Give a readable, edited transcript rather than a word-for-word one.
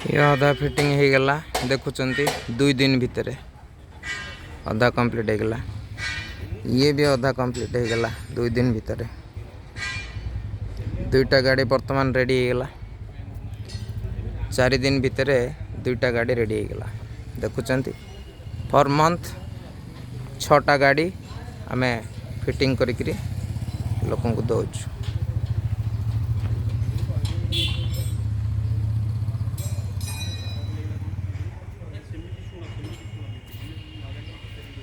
ये अधा फिटिंग हो गला देखुचंती 2 दिन भितर अधा कंप्लीट हो गला। ये भी अधा कंप्लीट हो गला 2 दिन भितर। 2टा गाड़ी वर्तमान रेडी हो गला। 4 दिन भितर 2टा गाड़ी रेडी हो गला देखुचंती। पर मंथ 6टा गाड़ी आमे फिटिंग करिकरी लोकन को दौचु।